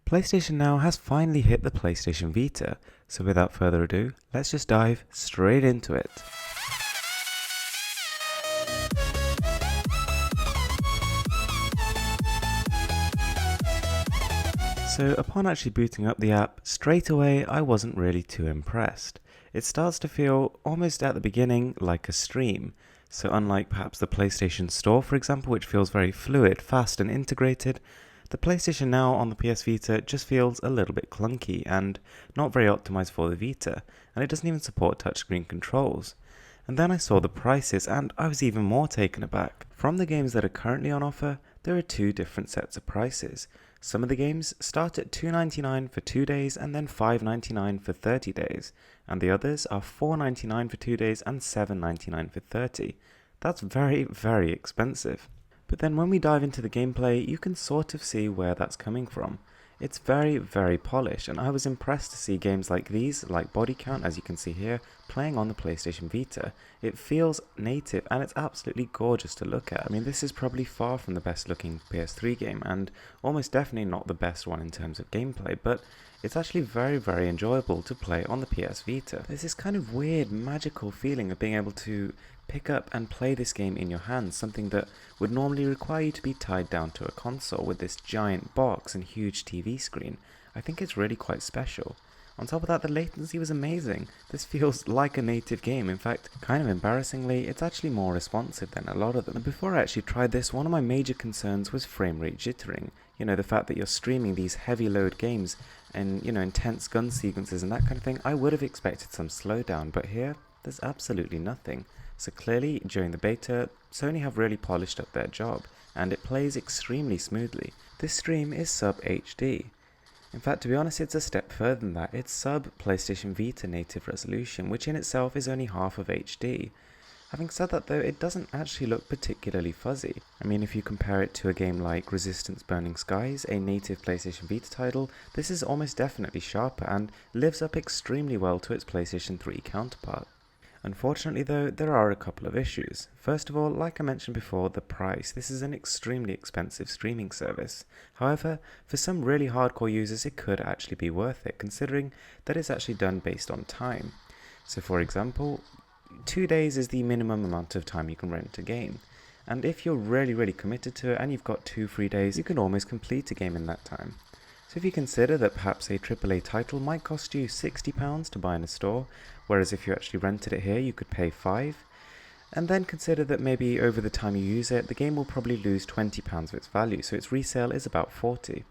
PlayStation Now has finally hit the PlayStation Vita, so without further ado, let's just dive straight into it. So upon actually booting up the app, straight away I wasn't really too impressed. It starts to feel almost at the beginning like a stream. So unlike perhaps the PlayStation Store, for example, which feels very fluid, fast and integrated, the PlayStation Now on the PS Vita just feels a little bit clunky and not very optimized for the Vita, and it doesn't even support touchscreen controls. And then I saw the prices and I was even more taken aback. From the games that are currently on offer, there are two different sets of prices. Some of the games start at $2.99 for 2 days and then $5.99 for 30 days, and the others are $4.99 for 2 days and $7.99 for 30. That's very, very expensive. But then when we dive into the gameplay, you can sort of see where that's coming from. It's very, very polished, and I was impressed to see games like these, like Body Count, as you can see here, playing on the PlayStation Vita. It feels native, and it's absolutely gorgeous to look at. I mean, this is probably far from the best looking PS3 game, and almost definitely not the best one in terms of gameplay, but it's actually very, very enjoyable to play on the PS Vita. There's this kind of weird, magical feeling of being able to pick up and play this game in your hands, something that would normally require you to be tied down to a console with this giant box and huge TV screen. I think it's really quite special. On top of that, the latency was amazing. This feels like a native game. In fact, kind of embarrassingly, it's actually more responsive than a lot of them. And before I actually tried this, one of my major concerns was frame rate jittering. You know, the fact that you're streaming these heavy load games and, intense gun sequences and that kind of thing, I would have expected some slowdown, but here, there's absolutely nothing. So clearly, during the beta, Sony have really polished up their job, and it plays extremely smoothly. This stream is sub HD. In fact, to be honest, it's a step further than that. It's sub PlayStation Vita native resolution, which in itself is only half of HD. Having said that though, it doesn't actually look particularly fuzzy. I mean, if you compare it to a game like Resistance Burning Skies, a native PlayStation Vita title, this is almost definitely sharper and lives up extremely well to its PlayStation 3 counterpart. Unfortunately though, there are a couple of issues. First of all, like I mentioned before, the price. This is an extremely expensive streaming service. However, for some really hardcore users it could actually be worth it, considering that it's actually done based on time. So for example, 2 days is the minimum amount of time you can rent a game. And if you're really committed to it and you've got 2 free days, you can almost complete a game in that time. So if you consider that perhaps a AAA title might cost you £60 to buy in a store, whereas if you actually rented it here you could pay £5, and then consider that maybe over the time you use it, the game will probably lose £20 of its value, so its resale is about £40.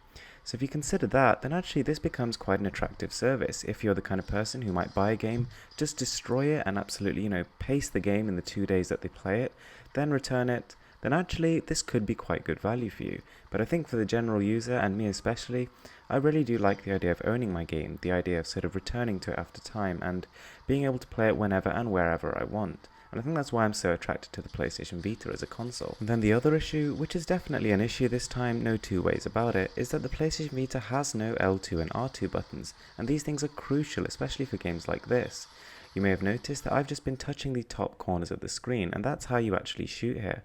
So if you consider that, then actually this becomes quite an attractive service if you're the kind of person who might buy a game, just destroy it and absolutely, pace the game in the 2 days that they play it, then return it. Then actually this could be quite good value for you. But I think for the general user, and me especially, I really do like the idea of owning my game, the idea of sort of returning to it after time and being able to play it whenever and wherever I want. And I think that's why I'm so attracted to the PlayStation Vita as a console. And then the other issue, which is definitely an issue this time, no two ways about it, is that the PlayStation Vita has no L2 and R2 buttons, and these things are crucial, especially for games like this. You may have noticed that I've just been touching the top corners of the screen, and that's how you actually shoot here.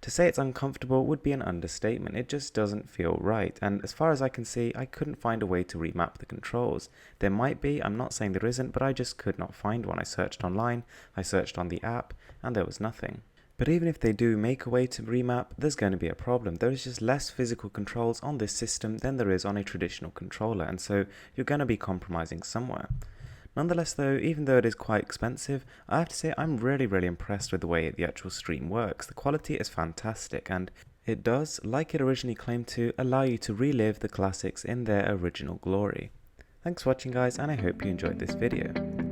To say it's uncomfortable would be an understatement. It just doesn't feel right, and as far as I can see, I couldn't find a way to remap the controls. There might be, I'm not saying there isn't, but I just could not find one. I searched online, I searched on the app, and there was nothing. But even if they do make a way to remap, there's going to be a problem. There is just less physical controls on this system than there is on a traditional controller, and so you're going to be compromising somewhere. Nonetheless though, even though it is quite expensive, I have to say I'm really impressed with the way the actual stream works. The quality is fantastic, and it does, like it originally claimed to, allow you to relive the classics in their original glory. Thanks for watching guys, and I hope you enjoyed this video.